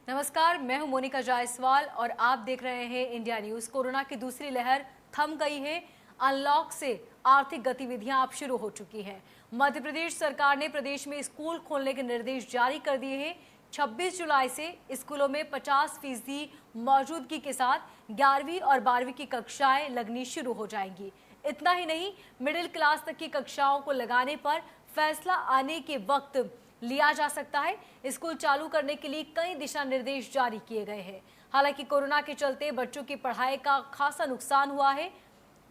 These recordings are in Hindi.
नमस्कार, मैं हूं मोनिका जायसवाल और आप देख रहे हैं इंडिया न्यूज। कोरोना की दूसरी लहर थम गई है। अनलॉक से आर्थिक गतिविधियां अब शुरू हो चुकी हैं। मध्य प्रदेश सरकार ने प्रदेश में स्कूल खोलने के निर्देश जारी कर दिए हैं। 26 जुलाई से स्कूलों में 50% मौजूदगी के साथ 11वीं और 12वीं की कक्षाएं लगनी शुरू हो जाएंगी। इतना ही नहीं, मिडिल क्लास तक की कक्षाओं को लगाने पर फैसला आने के वक्त लिया जा सकता है। स्कूल चालू करने के लिए कई दिशा निर्देश जारी किए गए हैं। हालांकि कोरोना के चलते बच्चों की पढ़ाई का खासा नुकसान हुआ है।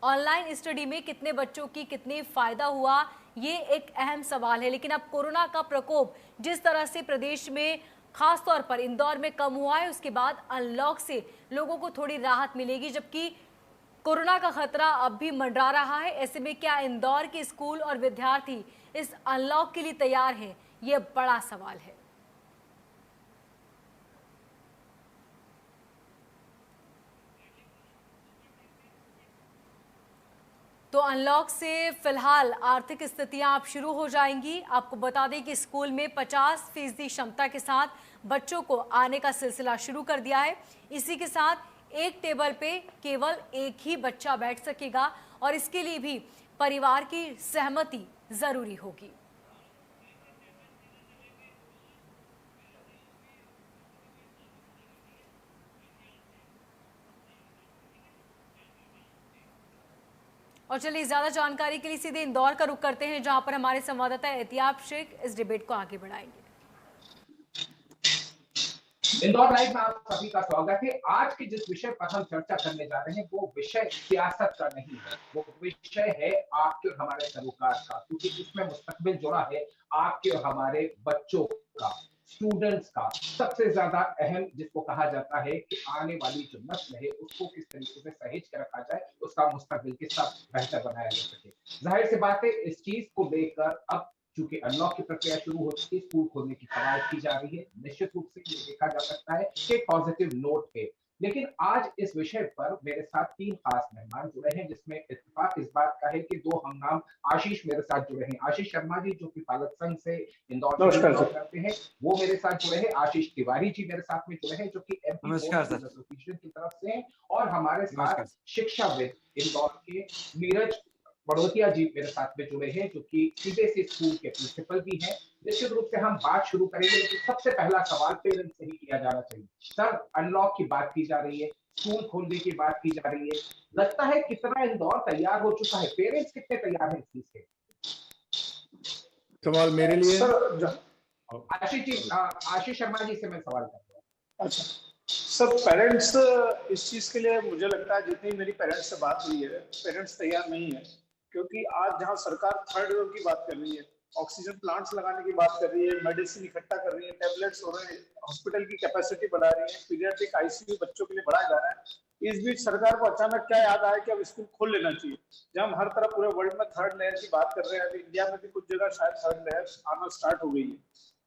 ऑनलाइन स्टडी में कितने बच्चों की कितने फायदा हुआ, ये एक अहम सवाल है। लेकिन अब कोरोना का प्रकोप जिस तरह से प्रदेश में खास तौर पर इंदौर में कम हुआ है, उसके बाद अनलॉक से लोगों को थोड़ी राहत मिलेगी, जबकि कोरोना का खतरा अब भी मंडरा रहा है। ऐसे में क्या इंदौर के स्कूल और विद्यार्थी इस अनलॉक के लिए तैयार हैं, ये बड़ा सवाल है। तो अनलॉक से फिलहाल आर्थिक स्थितियां अब शुरू हो जाएंगी। आपको बता दें कि स्कूल में 50% क्षमता के साथ बच्चों को आने का सिलसिला शुरू कर दिया है। इसी के साथ एक टेबल पे केवल एक ही बच्चा बैठ सकेगा और इसके लिए भी परिवार की सहमति जरूरी होगी। और चलिए ज्यादा जानकारी के लिए सीधे इंदौर का रुख करते हैं, जहां पर हमारे संवाददाता एहतियाब शेख इस डिबेट को आगे बढ़ाएंगे। इंदौर लाइव में आप सभी का स्वागत है। आज के जिस विषय पर हम चर्चा करने जा रहे हैं वो विषय सियासत का नहीं है, वो विषय है आपके और हमारे सरोकार का, क्योंकि इसमें मुस्तकबिल जुड़ा है आपके और हमारे बच्चों का, स्टूडेंट्स का। सबसे ज्यादा अहम जिसको कहा जाता है कि आने वाली जो नस्ल है उसको किस तरीके से सहेज के रखा जाए, उसका मुस्तकबिल किस तरह बेहतर बनाया जा सके। जाहिर सी बात है, इस चीज को लेकर अब चूंकि अनलॉक की प्रक्रिया शुरू हो चुकी है, स्कूल खोलने की कवायद की जा रही है। निश्चित रूप से ये देखा जा सकता है कि पॉजिटिव नोट है। लेकिन आज इस विषय पर मेरे साथ 3 खास मेहमान जुड़े हैं, जिसमें इत्तेफाक इस बात का है कि 2 हम नाम आशीष मेरे साथ जुड़े हैं। आशीष शर्मा जी, जो कि पालक संघ से इंदौर से करते हैं, वो मेरे साथ जुड़े हैं। आशीष तिवारी जी मेरे साथ में जुड़े हैं, जो कि एमपी एसोसिएशन की तरफ से हैं। और हमारे साथ शिक्षाविद इंदौर के नीरज बड़ोतिया जी मेरे साथ में जुड़े हैं, जो कि सीबीएसई स्कूल के प्रिंसिपल भी हैं। निश्चित रूप से हम बात शुरू करेंगे, लेकिन सबसे पहला सवाल पेरेंट्स से ही किया जाना चाहिए। सर, अनलॉक की बात की जा रही है, स्कूल खोलने की बात की जा रही है, लगता है कितना इंदौर तैयार हो चुका है, पेरेंट्स कितने तैयार हैं इस चीज के? सवाल मेरे लिए आशीष शर्मा जी से मैं सवाल कर रहा हूँ। अच्छा सर, पेरेंट्स इस चीज के लिए मुझे लगता है जितनी मेरी पेरेंट्स से बात हुई है, पेरेंट्स तैयार नहीं है। क्योंकि आज जहां सरकार थर्ड वेव की बात कर रही है, ऑक्सीजन प्लांट्स लगाने की बात कर रही है, मेडिसिन इकट्ठा कर रही है, टैबलेट्स हो रहे हैं, हॉस्पिटल की कैपेसिटी बढ़ा रही है, पीडियाट्रिक आईसीयू बच्चों के लिए बढ़ाया जा रहा है। इस बीच सरकार को अचानक क्या याद आया कि अब स्कूल खोल लेना चाहिए। जब हम हर तरफ पूरे वर्ल्ड में थर्ड लहर की बात कर रहे हैं, अभी इंडिया में भी कुछ जगह शायद थर्ड लहर आना स्टार्ट हो गई है।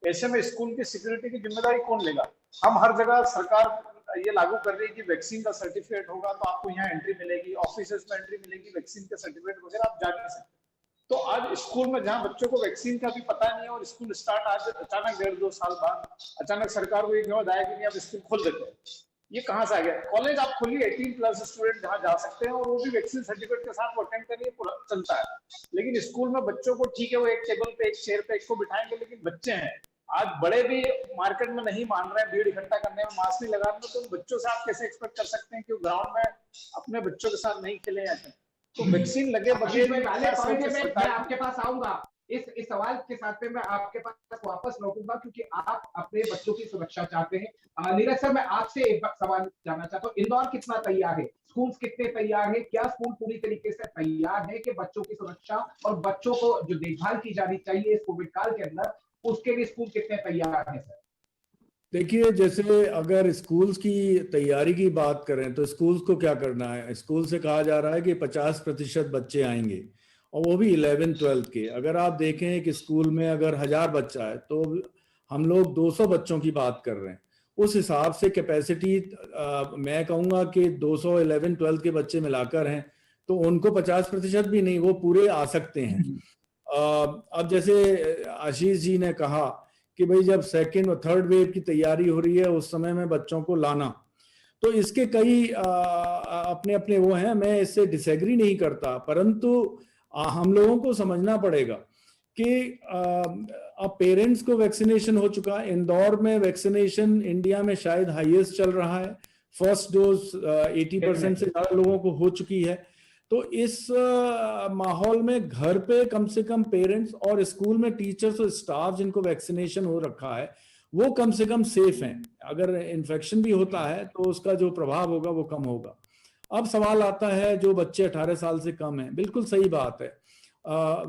ऐसे में स्कूल की सिक्योरिटी की जिम्मेदारी कौन लेगा? हम हर जगह सरकार ये लागू कर रही है कि वैक्सीन का सर्टिफिकेट होगा तो आपको यहाँ एंट्री मिलेगी, ऑफिसेज में एंट्री मिलेगी, वैक्सीन का सर्टिफिकेट वगैरह आप जा नहीं सकते। तो आज स्कूल में जहाँ बच्चों को वैक्सीन का भी पता नहीं है और स्कूल स्टार्ट आज अचानक 1.5-2 साल बाद अचानक सरकार को ये ख्याल आया कि नहीं अब स्कूल खोल देते हैं। ये कहाँ से आ गया? कॉलेज आप खोलिए, 18+ स्टूडेंट जहाँ जा सकते हैं और वो भी वैक्सीन सर्टिफिकेट के साथ वो अटेंड करिए, पूरा चलता है। लेकिन स्कूल में बच्चों को ठीक है, वो एक टेबल पे, एक चेयर पे एक को बिठाएंगे, लेकिन बच्चे हैं, आज बड़े भी मार्केट में नहीं मान रहे हैं, भीड़ इकट्ठा करने में, मास्क नहीं लगाने में, तो बच्चों से आप कैसे एक्सपेक्ट कर सकते हैं कि वो ग्राउंड में अपने बच्चों के साथ नहीं खेले? तो वैक्सीन लगे बगैर मैं आपके पास आऊंगा। इस सवाल के साथ में मैं आपके पास वापस लौटूंगा, क्योंकि आप अपने बच्चों की सुरक्षा चाहते हैं। नीरज सर, मैं आपसे एक सवाल जानना चाहता हूँ, इंदौर कितना तैयार है, स्कूल कितने तैयार है, क्या स्कूल पूरी तरीके से तैयार है कि बच्चों की सुरक्षा और बच्चों को जो देखभाल की जानी चाहिए इस कोविड काल के अंदर, उसके लिए स्कूल कितने तैयार हैं सर? देखिए, जैसे अगर स्कूल्स की तैयारी की बात करें तो स्कूल्स को क्या करना है, स्कूल से कहा जा रहा है कि 50% बच्चे आएंगे और वो भी 11th-12th के। अगर आप देखें कि स्कूल में अगर 1000 बच्चा है तो हम लोग 200 बच्चों की बात कर रहे हैं। उस हिसाब से कैपेसिटी मैं कहूँगा कि 200 11th-12th के बच्चे मिलाकर हैं, तो उनको 50% भी नहीं, वो पूरे आ सकते हैं। अब जैसे आशीष जी ने कहा कि भाई जब सेकेंड और थर्ड वेव की तैयारी हो रही है उस समय में बच्चों को लाना, तो इसके कई अपने अपने वो हैं, मैं इससे डिसएग्री नहीं करता, परंतु हम लोगों को समझना पड़ेगा कि अब पेरेंट्स को वैक्सीनेशन हो चुका है। इंदौर में वैक्सीनेशन इंडिया में शायद हाईएस्ट चल रहा है, फर्स्ट डोज 80% से ज्यादा लोगों को हो चुकी है। तो इस माहौल में घर पे कम से कम पेरेंट्स और स्कूल में टीचर्स और स्टाफ जिनको वैक्सीनेशन हो रखा है वो कम से कम सेफ हैं। अगर इन्फेक्शन भी होता है तो उसका जो प्रभाव होगा वो कम होगा। अब सवाल आता है जो बच्चे 18 साल से कम हैं, बिल्कुल सही बात है,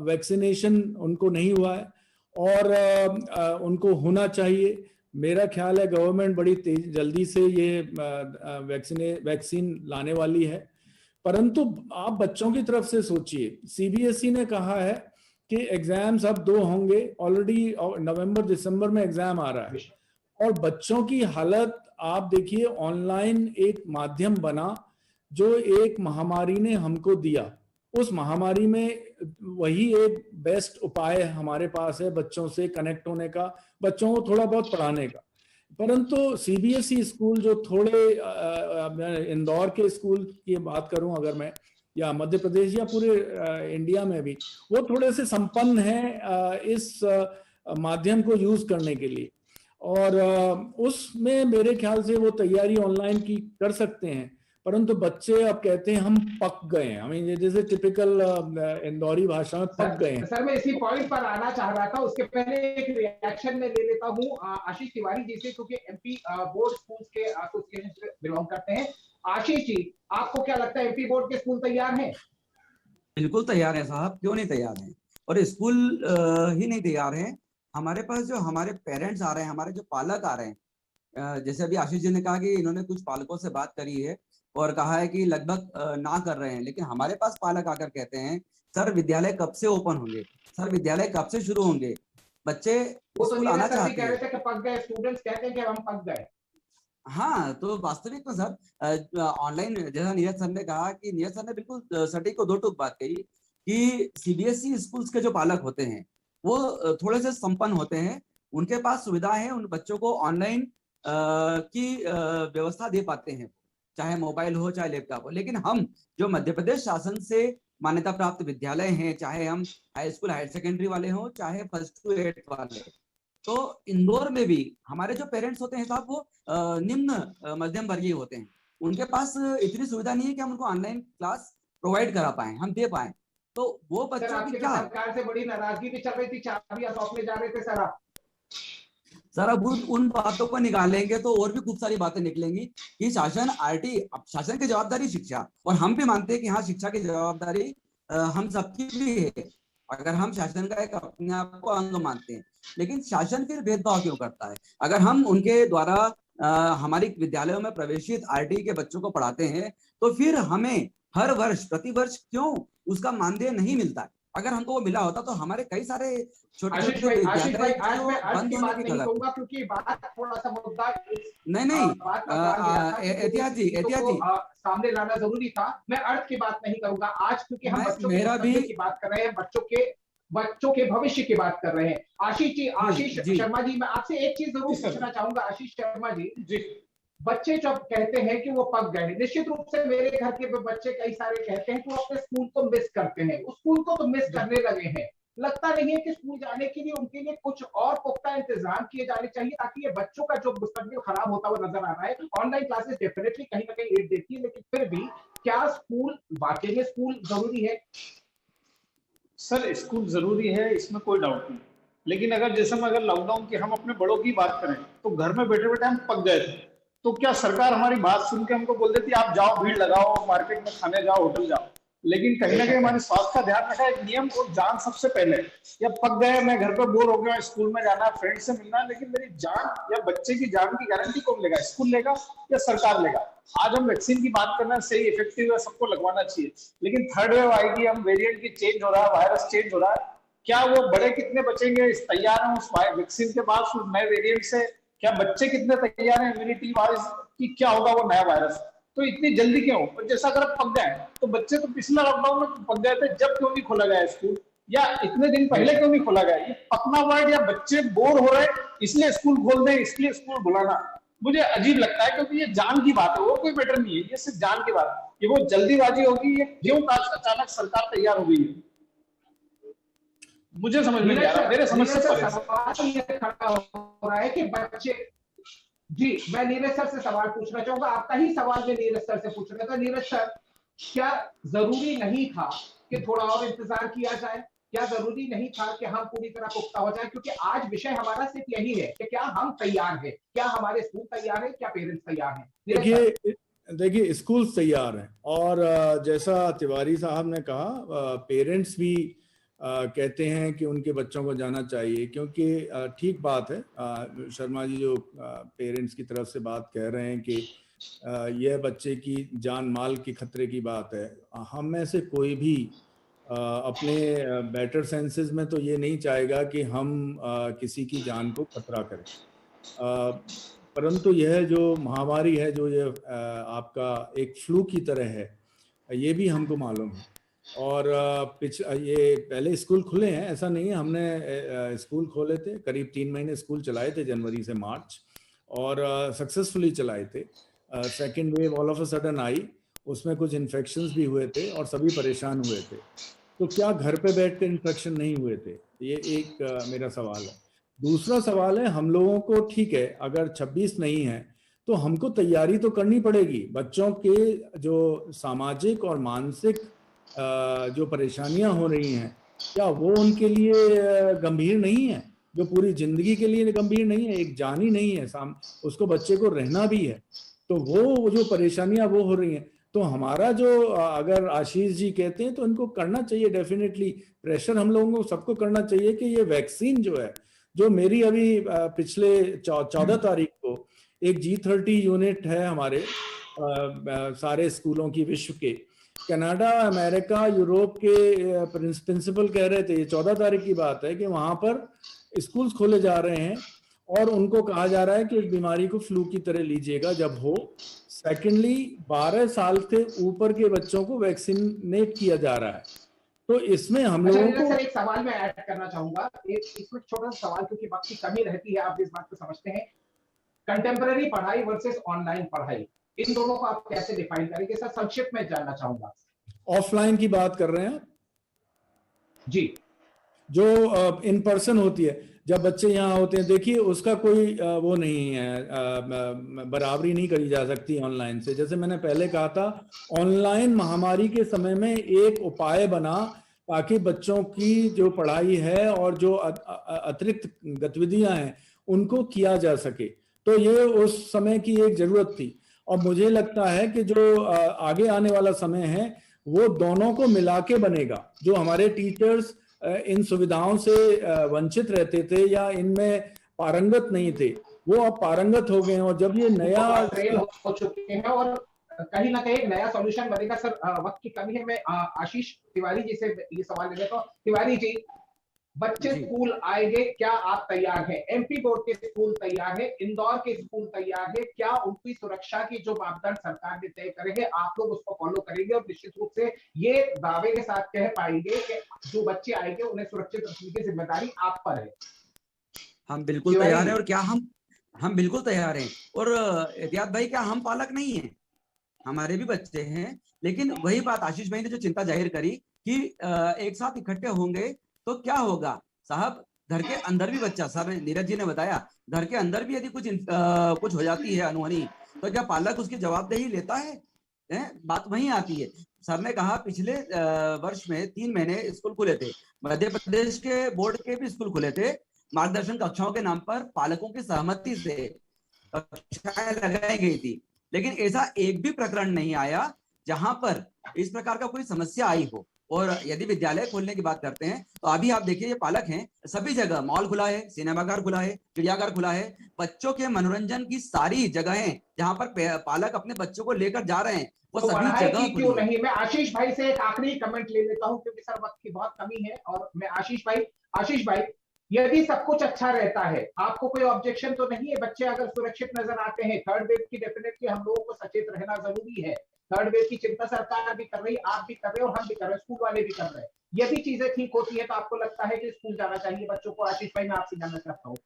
वैक्सीनेशन उनको नहीं हुआ है और उनको होना चाहिए। मेरा ख्याल है गवर्नमेंट बड़ी जल्दी से ये वैक्सीन लाने वाली है, परंतु आप बच्चों की तरफ से सोचिए। सीबीएसई ने कहा है कि एग्जाम्स अब 2 होंगे, ऑलरेडी नवंबर दिसंबर में एग्जाम आ रहा है, और बच्चों की हालत आप देखिए। ऑनलाइन एक माध्यम बना जो एक महामारी ने हमको दिया, उस महामारी में वही एक बेस्ट उपाय हमारे पास है बच्चों से कनेक्ट होने का, बच्चों को थोड़ा बहुत पढ़ाने का। परंतु सीबीएसई स्कूल जो थोड़े इंदौर के स्कूल की बात करूं अगर मैं, या मध्य प्रदेश या पूरे इंडिया में भी, वो थोड़े से संपन्न हैं इस माध्यम को यूज करने के लिए, और उसमें मेरे ख्याल से वो तैयारी ऑनलाइन की कर सकते हैं। परंतु बच्चे अब कहते हैं हम पक गए हैं, हमें जैसे टिपिकल इंदौरी भाषा में पक गए हैं। सर मैं इसी पॉइंट पर आना चाह रहा था, उसके पहले एक रिएक्शन में ले लेता हूँ आशीष तिवारी जी से, क्योंकि एमपी बोर्ड स्कूल्स के एसोसिएशन से बिलोंग करते हैं। आशीष जी, आपको क्या लगता है एमपी बोर्ड के स्कूल तैयार हैं? बिल्कुल तैयार है साहब, क्यों नहीं तैयार हैं। और स्कूल ही नहीं तैयार हैं, हमारे पास जो हमारे पेरेंट्स आ रहे हैं, हमारे जो पालक आ रहे हैं, जैसे अभी आशीष जी ने कहा कि इन्होंने कुछ पालकों से बात करी है और कहा है कि लगभग ना कर रहे हैं, लेकिन हमारे पास पालक आकर कहते हैं सर विद्यालय कब से ओपन होंगे, सर विद्यालय कब से शुरू होंगे, बच्चे स्कूल आना चाहते हैं। कि पक गए, स्टूडेंट्स कहते हैं कि हम पक गए। हाँ, तो वास्तविक में सर ऑनलाइन, जैसा नीरज सर ने कहा कि नीरज सर ने बिल्कुल सटीक को 2 टूक बात कही कि सीबीएसई स्कूल्स के जो पालक होते हैं वो थोड़े से संपन्न होते हैं, उनके पास सुविधा है, उन बच्चों को ऑनलाइन की व्यवस्था दे पाते हैं, चाहे मोबाइल हो चाहे लैपटॉप हो। लेकिन हम जो मध्य प्रदेश शासन से मान्यता प्राप्त विद्यालय हैं, चाहे हम हाई स्कूल हायर सेकेंडरी वाले हों चाहे 1st to 8th वाले, तो इंदौर में भी हमारे जो पेरेंट्स होते हैं साहब वो निम्न मध्यम वर्गीय होते हैं, उनके पास इतनी सुविधा नहीं है कि हम उनको ऑनलाइन क्लास प्रोवाइड करा पाए, हम दे पाए। तो वो बच्चों की क्या सरकार से बड़ी नाराजगी भी चल रही थी, चाबियां सौंपने जा रहे थे सर आप। सर अब उन बातों को निकालेंगे तो और भी खूब सारी बातें निकलेंगी कि शासन आरटी, शासन की जवाबदारी शिक्षा, और हम भी मानते हैं कि हाँ शिक्षा की जवाबदारी हम सबकी भी है, अगर हम शासन का एक अपने आप को अंग मानते हैं, लेकिन शासन फिर भेदभाव क्यों करता है? अगर हम उनके द्वारा हमारी विद्यालयों में प्रवेशित आरटी के बच्चों को पढ़ाते हैं तो फिर हमें हर वर्ष प्रतिवर्ष क्यों उसका मानदेय नहीं मिलता है? अगर हमको वो मिला होता तो हमारे कई सारे छोटे छोटे क्योंकि बात थोड़ा सा मुद्दा नहीं एहतियात जी सामने लाना जरूरी था। मैं अर्थ की बात नहीं करूंगा आज, क्योंकि हम बच्चों की बात कर रहे हैं, बच्चों के भविष्य की बात कर रहे हैं। आशीष शर्मा जी, मैं आपसे एक चीज जरूर पूछना चाहूंगा। आशीष शर्मा जी, बच्चे जब कहते हैं कि वो पक गए, निश्चित रूप से मेरे घर के बच्चे कई सारे कहते हैं कि वो अपने स्कूल को मिस करते हैं, उस स्कूल को तो मिस करने लगे हैं। लगता नहीं है कि स्कूल जाने के लिए उनके लिए कुछ और पुख्ता इंतजाम किए जाने चाहिए, ताकि ये बच्चों का जो मुस्तकबिल खराब होता हुआ नजर आ रहा है। ऑनलाइन क्लासेस डेफिनेटली कहीं ना कहीं एड देती है, लेकिन फिर भी क्या स्कूल वाकई में स्कूल जरूरी है? सर स्कूल जरूरी है, इसमें कोई डाउट नहीं, लेकिन अगर जैसे में अगर लॉकडाउन की हम अपने बड़ों की बात करें तो घर में बैठे बैठे हम पक गए थे, तो क्या सरकार हमारी बात सुन के हमको बोल देती आप जाओ भीड़ लगाओ, मार्केट में खाने जाओ, होटल जाओ? लेकिन कहीं ना कहीं हमारे स्वास्थ्य का ध्यान रखा एक नियम और जान सबसे पहले। या पक गए, मैं घर पे बोर हो गया, स्कूल में जाना, फ्रेंड से मिलना, लेकिन मेरी जान या बच्चे की जान की गारंटी कौन लेगा? स्कूल लेगा या सरकार लेगा? आज हम वैक्सीन की बात करना सही, इफेक्टिव है, सबको लगवाना चाहिए, लेकिन थर्ड वेव आएगी, हम वेरिएंट की चेंज हो रहा है, वायरस चेंज हो रहा है, क्या वो बड़े कितने बचेंगे तैयार हैं उस वैक्सीन के बाद नए वेरिएंट से? क्या बच्चे कितने तैयार हैं इम्यूनिटी वाइज कि क्या होगा वो नया वायरस? तो इतनी जल्दी क्यों? और जैसा अगर पक गए तो बच्चे तो पिछला लॉकडाउन में पक गए थे, जब क्यों नहीं खोला गया स्कूल? या इतने दिन पहले क्यों नहीं खोला गया? ये अपना वर्ड या बच्चे बोर हो रहे इसलिए स्कूल खोल दे, इसलिए स्कूल बुलाना मुझे अजीब लगता है, क्योंकि ये जान की बात है, वो कोई मैटर नहीं है, ये सिर्फ जान की बात है। ये वो जल्दीबाजी होगी, ये क्यों अचानक सरकार तैयार हो गई है, मुझे समझ में नहीं आ रहा। मेरे समझ से सवाल ये खड़ा हो रहा है कि बच्चे, जी मैं नीरज सर से सवाल पूछना चाहूंगा, आपका ही सवाल मैं नीरज सर से पूछ रहा था। नीरज सर, क्या जरूरी नहीं था कि थोड़ा और इंतजार किया जाए? क्या जरूरी नहीं था कि हम पूरी तरह पुख्ता हो जाए? क्योंकि आज विषय हमारा सिर्फ यही है कि क्या हम तैयार हैं, क्या हमारे स्कूल तैयार है, क्या पेरेंट्स तैयार हैं? देखिए स्कूल तैयार हैं, और जैसा तिवारी साहब ने कहा, पेरेंट्स भी कहते हैं कि उनके बच्चों को जाना चाहिए, क्योंकि ठीक बात है, शर्मा जी जो पेरेंट्स की तरफ से बात कह रहे हैं कि यह बच्चे की जान माल की खतरे की बात है। हम में से कोई भी अपने बेटर सेंसेस में तो ये नहीं चाहेगा कि हम किसी की जान को खतरा करें, परंतु यह जो महामारी है, जो ये आपका एक फ्लू की तरह है, ये भी हमको मालूम है। और ये पहले स्कूल खुले हैं, ऐसा नहीं है, हमने स्कूल खोले थे, करीब 3 महीने स्कूल चलाए थे, जनवरी से मार्च, और सक्सेसफुली चलाए थे। Second wave all of a sudden I, उसमें कुछ इन्फेक्शंस भी हुए थे और सभी परेशान हुए थे। तो क्या घर पे बैठ कर इन्फेक्शन नहीं हुए थे? ये एक मेरा सवाल है। दूसरा सवाल है, हम लोगों को ठीक है, अगर 26 नहीं है तो हमको तैयारी तो करनी पड़ेगी। बच्चों के जो सामाजिक और मानसिक जो परेशानियां हो रही हैं, क्या वो उनके लिए गंभीर नहीं है? जो पूरी जिंदगी के लिए गंभीर नहीं है, एक जान ही नहीं है, उसको बच्चे को रहना भी है, तो वो जो परेशानियां वो हो रही हैं, तो हमारा जो, अगर आशीष जी कहते हैं तो इनको करना चाहिए, डेफिनेटली प्रेशर हम लोगों को सबको करना चाहिए कि ये वैक्सीन जो है, जो मेरी अभी पिछले 14 तारीख को एक G30 यूनिट है हमारे सारे स्कूलों की विश्व के, कनाडा, अमेरिका, यूरोप के प्रिंसिपल कह रहे थे, ये 14 तारीख की बात है, कि वहां पर स्कूल्स खोले जा रहे हैं और उनको कहा जा रहा है कि इस बीमारी को फ्लू की तरह लीजिएगा जब हो। सेकेंडली, 12 साल से ऊपर के बच्चों को वैक्सीनेट किया जा रहा है। तो इसमें हम लोगों को सर एक सवाल मैं ऐड करना चाहूंगा, इसमें छोटा सा सवाल, क्योंकि वक्त की कमी रहती है, आप इस बात को समझते हैं। कंटेम्पररी पढ़ाई वर्सेस ऑनलाइन पढ़ाई, इन दोनों को आप कैसे डिफाइन करेंगे? सर संक्षिप्त में जानना चाहूंगा। ऑफलाइन की बात कर रहे हैं जी, जो इन पर्सन होती है, जब बच्चे यहाँ होते हैं, देखिए उसका कोई वो नहीं है, बराबरी नहीं करी जा सकती ऑनलाइन से। जैसे मैंने पहले कहा था, ऑनलाइन महामारी के समय में एक उपाय बना ताकि बच्चों की जो पढ़ाई है और जो अतिरिक्त गतिविधियां हैं उनको किया जा सके। तो ये उस समय की एक जरूरत थी, और मुझे लगता है कि जो आगे आने वाला समय है वो दोनों को मिला के बनेगा। जो हमारे टीचर्स इन सुविधाओं से वंचित रहते थे या इनमें पारंगत नहीं थे, वो अब पारंगत हो गए हैं, और जब ये नया ट्रेन हो चुके हैं और कहीं ना कहीं एक नया सॉल्यूशन बनेगा। सर वक्त की कमी है, मैं आशीष तिवारी जी से ये सवाल ले लेता हूं। तिवारी जी, बच्चे स्कूल आएंगे, क्या आप तैयार हैं? MP बोर्ड के स्कूल तैयार है, इंदौर के स्कूल तैयार है, क्या उनकी सुरक्षा की जो मापदंड सरकार ने तय करे हैं आप लोग उसको फॉलो करेंगे? और निश्चित रूप से ये दावे के साथ कह पाएंगे कि जो बच्चे आएंगे उन्हें सुरक्षित रखने की जिम्मेदारी आप पर है? हम बिल्कुल तैयार हैं। और क्या हम बिल्कुल तैयार हैं। और एहतियात भाई, क्या हम पालक नहीं हैं? हमारे भी बच्चे हैं। लेकिन वही बात आशीष भाई ने जो चिंता जाहिर करी कि एक साथ इकट्ठे होंगे तो क्या होगा साहब, घर के अंदर भी बच्चा, सर नीरज जी ने बताया, घर के अंदर भी यदि कुछ हो जाती है अनहोनी, तो क्या पालक उसकी जवाबदेही लेता है? बात वहीं आती है। सर ने कहा पिछले वर्ष में 3 महीने स्कूल खुले थे, मध्य प्रदेश के बोर्ड के भी स्कूल खुले थे, मार्गदर्शन कक्षाओं के नाम पर पालकों की सहमति से कक्षाएं लगाई गई थी, लेकिन ऐसा एक भी प्रकरण नहीं आया जहां पर इस प्रकार का कोई समस्या आई हो। और यदि विद्यालय खोलने की बात करते हैं तो अभी आप देखिए, ये पालक हैं, सभी जगह मॉल खुला है, सिनेमाघर खुला है, चिड़ियाघर खुला है, बच्चों के मनोरंजन की सारी जगहें जहां पर पालक अपने बच्चों को लेकर जा रहे हैं वो तो सभी जगह क्यों नहीं? मैं आशीष भाई से एक आखिरी कमेंट ले लेता हूं, क्योंकि सर वक्त की बहुत कमी है। और मैं आशीष भाई, यदि सब कुछ अच्छा रहता है, आपको कोई ऑब्जेक्शन तो नहीं है? बच्चे अगर सुरक्षित नजर आते हैं, थर्ड वेव की डेफिनेटली हम लोगों को सचेत रहना जरूरी है, थर्ड वेव की चिंता सरकार भी कर रही है, आप भी कर रहे हैं और हम भी कर रहे हैं, स्कूल वाले भी कर रहे हैं। यदि चीजें ठीक होती है तो आपको लगता है कि स्कूल जाना चाहिए बच्चों को? आशीष भाई मैं आपसे जानना चाहता हूँ।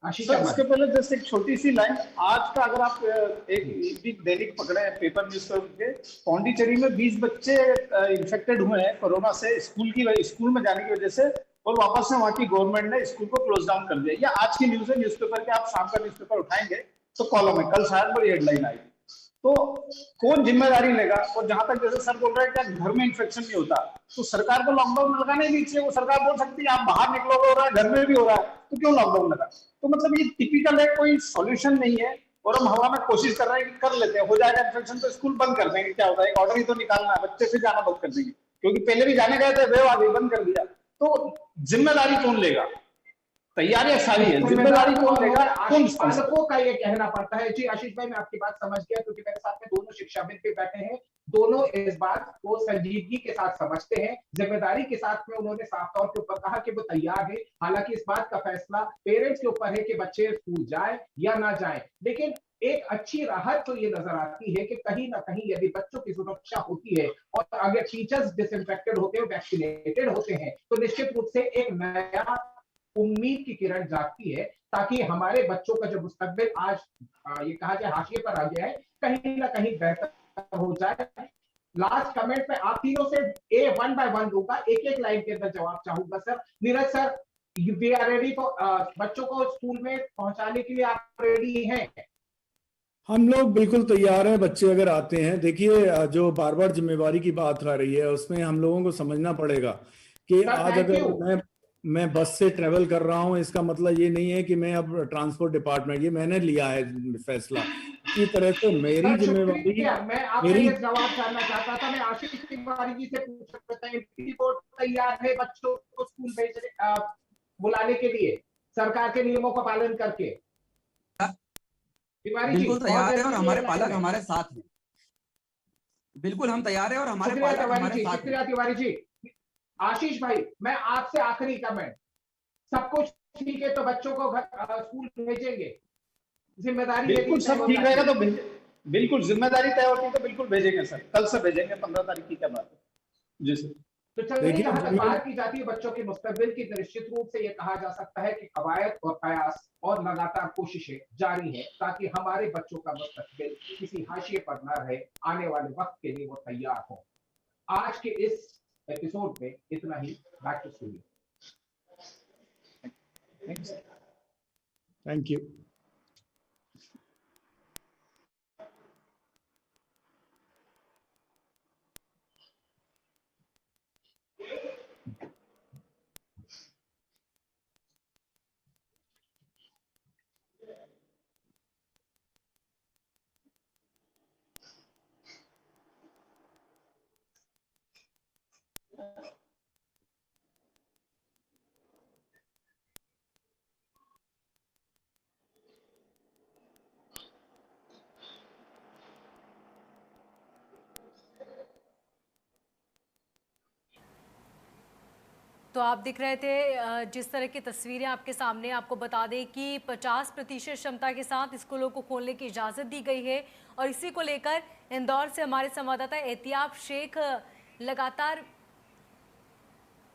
आशीष सर, शर्मा इसके पहले जैसे एक छोटी सी लाइन, आज का अगर आप जी। एक दैनिक पकड़े हैं पेपर न्यूज के, पौंडीचेरी में 20 बच्चे इन्फेक्टेड हुए हैं कोरोना से स्कूल में जाने की वजह से, और वापस से वहां की गवर्नमेंट ने स्कूल को क्लोज डाउन कर दिया। या आज की न्यूज है, न्यूज़पेपर के आप शाम का न्यूज़पेपर उठाएंगे तो कॉलम है, कल शायद बड़ी हेडलाइन आई। तो कौन जिम्मेदारी लेगा? और जहां तक जैसे सर बोल रहे हैं कि घर में इन्फेक्शन नहीं होता, तो सरकार को लॉकडाउन लगाना ही नहीं चाहिए। वो सरकार बोल सकती है आप बाहर निकलोगे हो रहा है, घर में भी हो रहा है, तो क्यों लॉकडाउन लगा? तो मतलब ये टिपिकल है, कोई सॉल्यूशन नहीं है। और हम हवा में कोशिश कर रहे हैं कि कर लेते हैं, हो जाएगा इन्फेक्शन तो स्कूल बंद कर देंगे। क्या होता है, एक ऑर्डर ही तो निकालना है, बच्चे से जाना बंद कर देंगे, क्योंकि पहले भी जाने गए थे, वे आगे बंद कर दिया। तो जिम्मेदारी कौन लेगा? तैयारियां सारी है, जिम्मेदारी कौन लेगा? कौन पालकों का ये कहना पड़ता है। जी आशीष भाई मैं आपकी बात समझ गया, क्योंकि मेरे साथ में दोनों शिक्षाविद भी बैठे हैं, दोनों इस बात को संजीदगी के साथ समझते हैं, जिम्मेदारी के साथ में उन्होंने साफ तौर के ऊपर कहा कि वो तैयार है। हालांकि इस बात का फैसला पेरेंट्स के ऊपर है कि बच्चे स्कूल जाए या ना जाए, लेकिन एक अच्छी राहत तो ये नजर आती है कि कहीं ना कहीं यदि बच्चों की सुरक्षा होती है और अगर टीचर्स डिसइंफेक्टेड होते हैं, वैक्सीनेटेड होते हैं, तो निश्चित रूप से एक नया उम्मीद की किरण जागती है, ताकि हमारे बच्चों का जो मुस्तकबिल आज ये कहा जाए हाशिए पर आ गया है, कहीं ना कहीं बेहतर हो जाए। लास्ट कमेंट में आप तीनों से वन बाय वन दूंगा, एक एक लाइन के अंदर जवाब चाहूंगा। Sir Neeraj sir, we are ready for, बच्चों को स्कूल में पहुंचाने के लिए आप रेडी हैं? हम लोग बिल्कुल तैयार हैं। बच्चे अगर आते हैं, देखिए जो बार बार जिम्मेवारी की बात आ रही है, उसमें हम लोगों को समझना पड़ेगा कि सर आज थैंक अगर यू। मैं बस से ट्रेवल कर रहा हूं, इसका मतलब ये नहीं है कि मैं अब ट्रांसपोर्ट डिपार्टमेंट, ये मैंने लिया है फैसला। इसी तरह से मेरी सर जिम्मेवारी, शुक्रिया, मैं आपका मेरी ये जवाब जानना चाहता था। मैं आशीष तिवारी जी से पूछ सकता हूं, रिपोर्ट तैयार है बच्चों को स्कूल भेजने बुलाने के लिए सरकार के नियमों का पालन करके? तिवारी जी बिल्कुल बहुत तैयार है और जल्दी हमारे लाइन पालक में। हमारे साथ हैं। बिल्कुल हम तैयार हैं और हमारे शुक्रिया पालक तिवारी हमारे जी, साथ हैं। शुक्रिया तिवारी जी। आशीष भाई मैं आपसे आखिरी कमेंट, सब कुछ ठीक है तो बच्चों को स्कूल भेजेंगे? जिम्मेदारी यदि बिल्कुल तय सब हो ठीक जाती रहेगा है तो बिल्कुल जिम्मेदारी तय होती है तो बिल्कुल भेजेंगे सर, कल से भेजेंगे, 15 तारीख की क्या बात है जी सर। तो चलिए, देखिए जहां तक बात की जाती है बच्चों के मुस्तकबिल की, तो निश्चित रूप से यह कहा जा सकता है कि कवायद और प्रयास और लगातार कोशिशें जारी है, ताकि हमारे बच्चों का मुस्तकबिल किसी हाशिए पर न रहे, आने वाले वक्त के लिए वो तैयार हो। आज के इस एपिसोड में इतना ही। Back to studio. Thank you. तो आप दिख रहे थे जिस तरह की तस्वीरें आपके सामने, आपको बता दें कि 50% क्षमता के साथ स्कूलों को खोलने की इजाज़त दी गई है। और इसी को लेकर इंदौर से हमारे संवाददाता एहतियाब शेख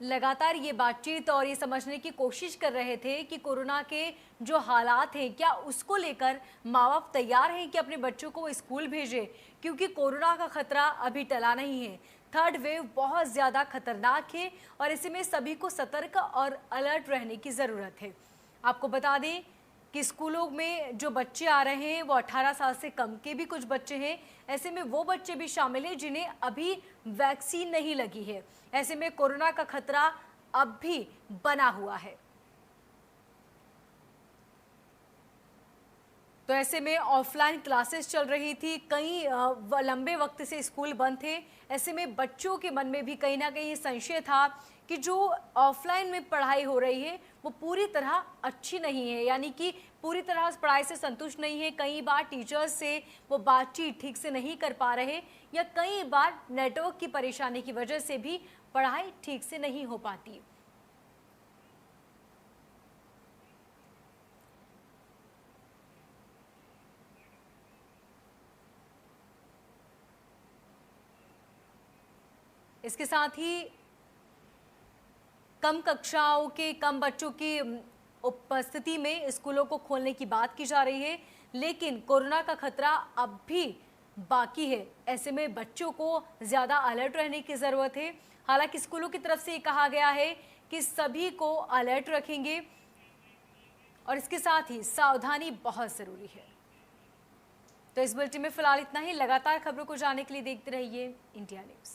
लगातार ये बातचीत और ये समझने की कोशिश कर रहे थे कि कोरोना के जो हालात हैं, क्या उसको लेकर माँ बाप तैयार हैं कि अपने बच्चों को स्कूल भेजें, क्योंकि कोरोना का खतरा अभी टला नहीं है। थर्ड वेव बहुत ज़्यादा खतरनाक है और ऐसे में सभी को सतर्क और अलर्ट रहने की ज़रूरत है। आपको बता दें कि स्कूलों में जो बच्चे आ रहे हैं वो 18 साल से कम के भी कुछ बच्चे हैं। ऐसे में वो बच्चे भी शामिल हैं जिन्हें अभी वैक्सीन नहीं लगी है। ऐसे में कोरोना का खतरा अब भी बना हुआ है। तो ऐसे में ऑफलाइन क्लासेस चल रही थी, कई लंबे वक्त से स्कूल बंद थे। ऐसे में बच्चों के मन में भी कहीं ना कहीं संशय था कि जो ऑफलाइन में पढ़ाई हो रही है वो पूरी तरह अच्छी नहीं है, यानी कि पूरी तरह उस पढ़ाई से संतुष्ट नहीं है। कई बार टीचर्स से वो बातचीत ठीक से नहीं कर पा रहे, या कई बार नेटवर्क की परेशानी की वजह से भी पढ़ाई ठीक से नहीं हो पाती। इसके साथ ही कम कक्षाओं के कम बच्चों की उपस्थिति में स्कूलों को खोलने की बात की जा रही है, लेकिन कोरोना का खतरा अब भी बाकी है। ऐसे में बच्चों को ज्यादा अलर्ट रहने की जरूरत है। हालांकि स्कूलों की तरफ से ये कहा गया है कि सभी को अलर्ट रखेंगे और इसके साथ ही सावधानी बहुत जरूरी है। तो इस बुलेटिन में फिलहाल इतना ही। लगातार खबरों को जानने के लिए देखते रहिए इंडिया न्यूज।